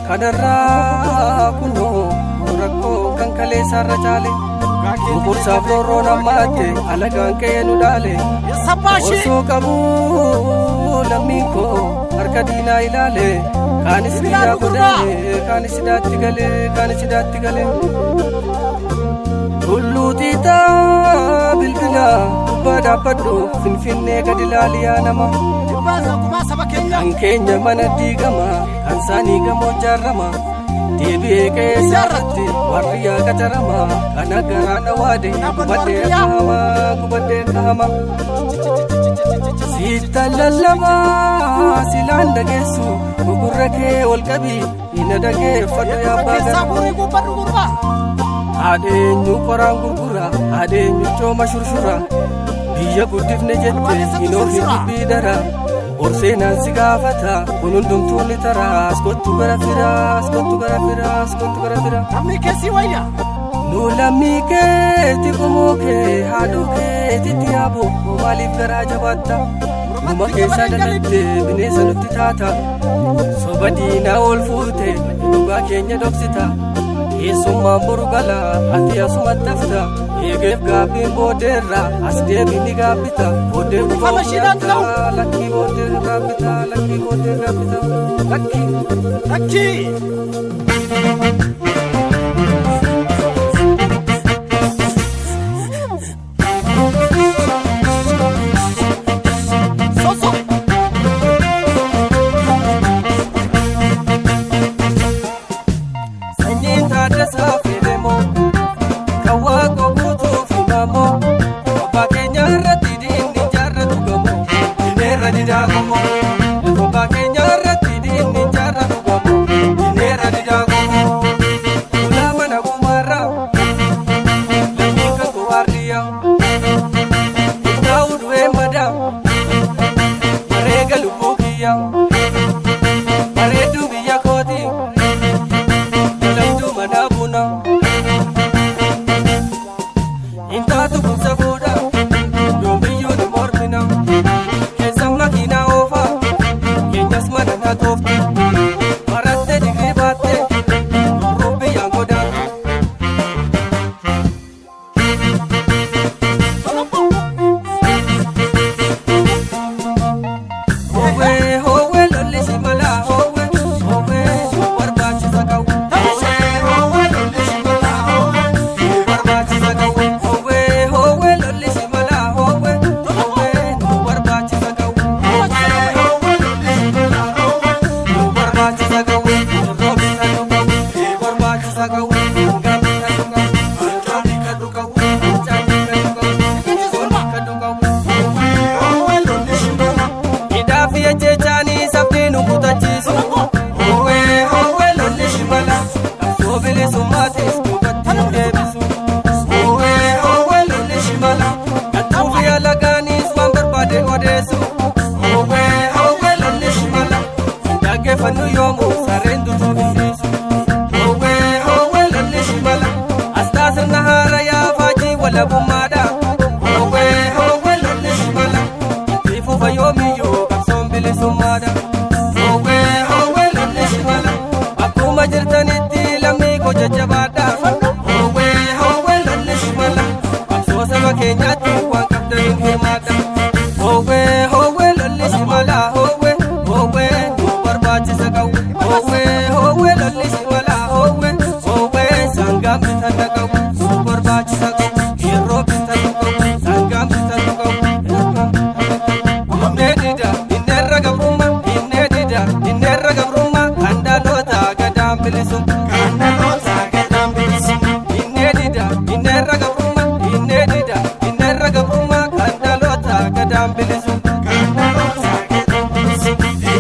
Kadarra kuno rakko kan kale sarra chale Kumpur sabroro namate alagan ke nudale Oso kabu lamiko arkadina ilale Kanis biya godale kanis datti gale Kullu tita bilbila bada paddo finfinne gadilaliya nama Kan keenya mana digama kan sani gamo jarrama Deebi'ee keessatti warriyaa qacarama kan agaraan waade gubadde kahama Sitta lallaba silaan dhageessu gugurra kee ol qabi ina dhageeffadhu yaabbaa Adeenyu qoraan gurgura adeenyu cooma shurshura Biyya guddifne jette hinoo hin dubbii dara Orseenaan si gaafata kun hundumtuu ni tara Askottu gara fira Lammii keessi wayya Nu lammii keetti qomoo kee haadhuu keetitti yaaboo maaliif garaa jabaatta Numa keessaa dhalatte bineensa nutti taata Soba diinaa ol fuute dhugaa keenya dhoksita Keessummaan boru gala ati asumatti hafta Eegeef gaabbiin booddeerra as deebii ni gaabbita Booddee kufa mashidhaanta lakkii booddeerra gaabbita Lakkii booddeerra gaabbita Lakkii Innerra gabrumma kanda lota gadam bilisu